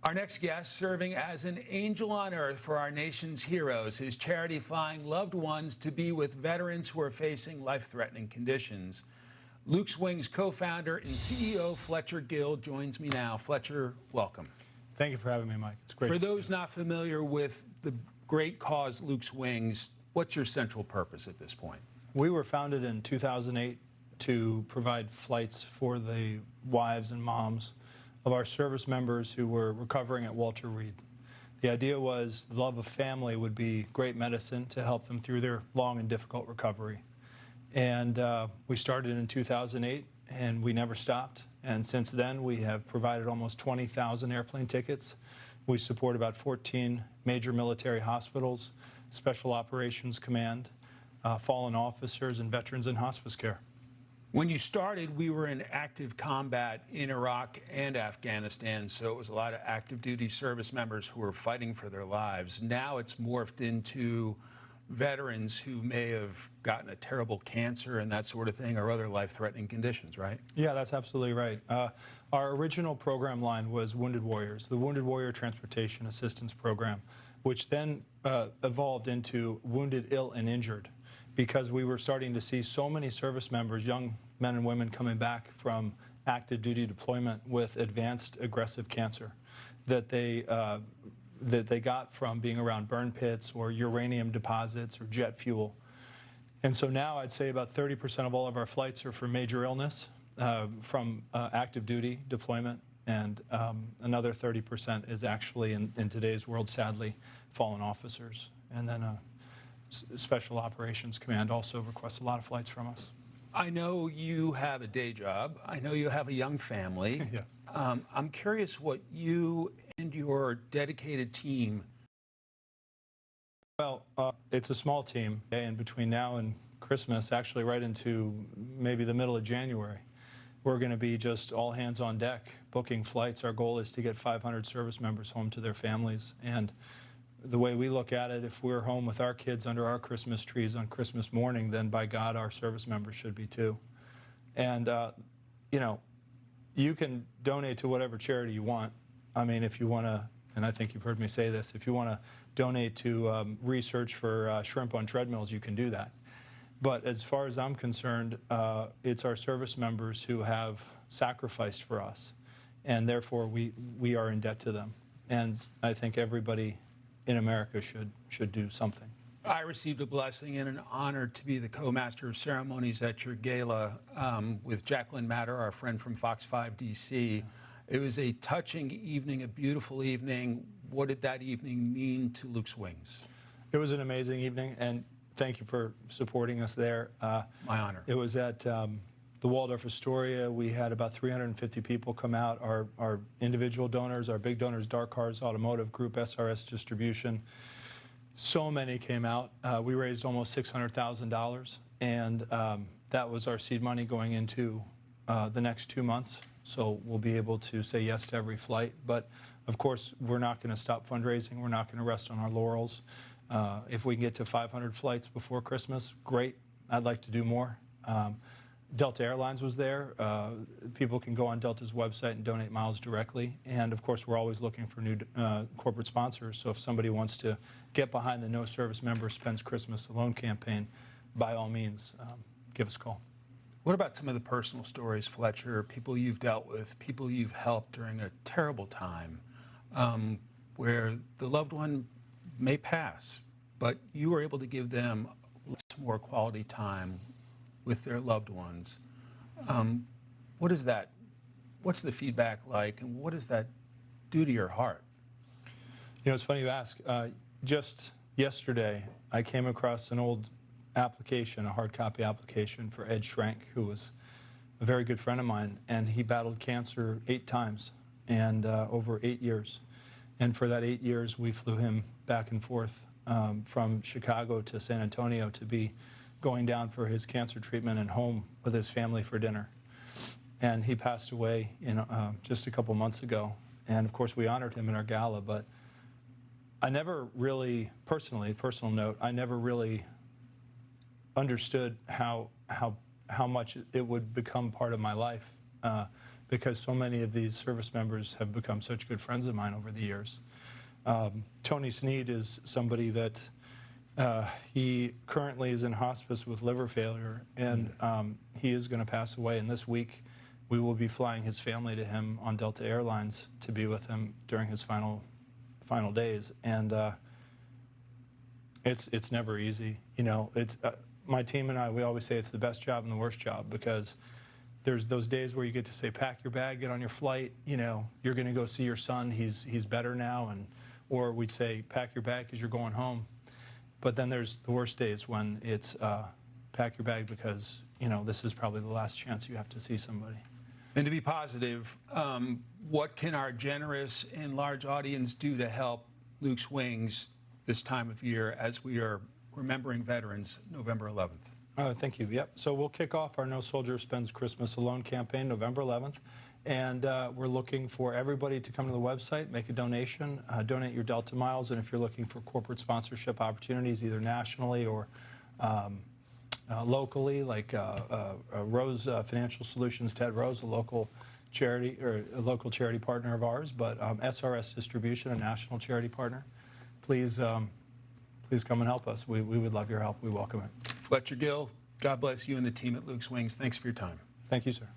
Our next guest, serving as an angel on earth for our nation's heroes, his charity flying loved ones to be with veterans who are facing life-threatening conditions. Luke's Wings co-founder and CEO Fletcher Gill joins me now. Fletcher, welcome. Thank you for having me, Mike. It's great. For those not familiar with the great cause Luke's Wings, what's your central purpose at this point? We were founded in 2008 to provide flights for the wives and moms of our service members who were recovering at Walter Reed. The idea was the love of family would be great medicine to help them through their long and difficult recovery. And we started in 2008, and we never stopped. And since then, we have provided almost 20,000 airplane tickets. We support about 14 major military hospitals, Special Operations Command, fallen officers, and veterans in hospice care. When you started, we were in active combat in Iraq and Afghanistan, so it was a lot of active duty service members who were fighting for their lives. Now it's morphed into veterans who may have gotten a terrible cancer and that sort of thing, or other life-threatening conditions, right? Yeah, that's absolutely right. Our original program line was Wounded Warriors, the Wounded Warrior Transportation Assistance Program, which then evolved into Wounded, Ill, and Injured, because we were starting to see so many service members, young men and women, coming back from active duty deployment with advanced aggressive cancer that they got from being around burn pits or uranium deposits or jet fuel. And so now I'd say about 30% of all of our flights are for major illness from active duty deployment, and another 30% is actually, in today's world, sadly, fallen officers. And then Special Operations Command also requests a lot of flights from us. I know you have a day job. I know you have a young family. Yes. I'm curious what you and your dedicated team. Well, it's a small team, and between now and Christmas, actually right into maybe the middle of January, we're going to be just all hands on deck, booking flights. Our goal is to get 500 service members home to their families. And the way we look at it, if we're home with our kids under our Christmas trees on Christmas morning, then by God, our service members should be too. And, you know, you can donate to whatever charity you want. I mean, if you want to, and I think you've heard me say this, if you want to donate to research for shrimp on treadmills, you can do that. But as far as I'm concerned, it's our service members who have sacrificed for us, and therefore we are in debt to them. And I think everybody in America should do something. I received a blessing and an honor to be the co-master of ceremonies at your gala with Jacqueline Matter, our friend from Fox 5 DC. It was a touching evening, a beautiful evening. What did that evening mean to Luke's Wings? It was an amazing evening, and thank you for supporting us there. My honor. It was at the Waldorf Astoria. We had about 350 people come out, our individual donors, our big donors, Dark Cars Automotive Group, SRS Distribution. So many came out. We raised almost $600,000, and that was our seed money going into the next 2 months. So we'll be able to say yes to every flight. But of course, we're not going to stop fundraising. We're not going to rest on our laurels. If we can get to 500 flights before Christmas, great. I'd like to do more. Delta Airlines was there. People can go on Delta's website and donate miles directly. And of course, we're always looking for new corporate sponsors. So if somebody wants to get behind the No Service Member Spends Christmas Alone campaign, by all means, give us a call. What about some of the personal stories, Fletcher, people you've dealt with, people you've helped during a terrible time where the loved one may pass, but you were able to give them lots more quality time with their loved ones? What is that? What's the feedback like, and what does that do to your heart? You know, it's funny you ask. Just yesterday, I came across an old application, a hard copy application for Ed Schrank, who was a very good friend of mine, and he battled cancer 8 times and over 8 years. And for that 8 years, we flew him back and forth from Chicago to San Antonio to be going down for his cancer treatment and home with his family for dinner. And he passed away just a couple months ago. And of course, we honored him in our gala, but I never really, personal note, I never really understood how much it would become part of my life because so many of these service members have become such good friends of mine over the years. Tony Sneed is somebody that he currently is in hospice with liver failure, and he is going to pass away. And this week, we will be flying his family to him on Delta Airlines to be with him during his final days. And it's never easy. You know, it's my team and I, we always say it's the best job and the worst job, because there's those days where you get to say, pack your bag, get on your flight, you know, you're going to go see your son, he's better now, or we'd say, pack your bag because you're going home. But then there's the worst days when it's pack your bag because, you know, this is probably the last chance you have to see somebody. And to be positive, what can our generous and large audience do to help Luke's Wings this time of year as we are remembering veterans November 11th? Thank you. Yep. So we'll kick off our No Soldier Spends Christmas Alone campaign November 11th. And we're looking for everybody to come to the website, make a donation, donate your Delta miles. And if you're looking for corporate sponsorship opportunities, either nationally or locally, like Rose Financial Solutions, Ted Rose, a local charity or a local charity partner of ours, but SRS Distribution, a national charity partner, please come and help us. We would love your help. We welcome it. Fletcher Gill, God bless you and the team at Luke's Wings. Thanks for your time. Thank you, sir.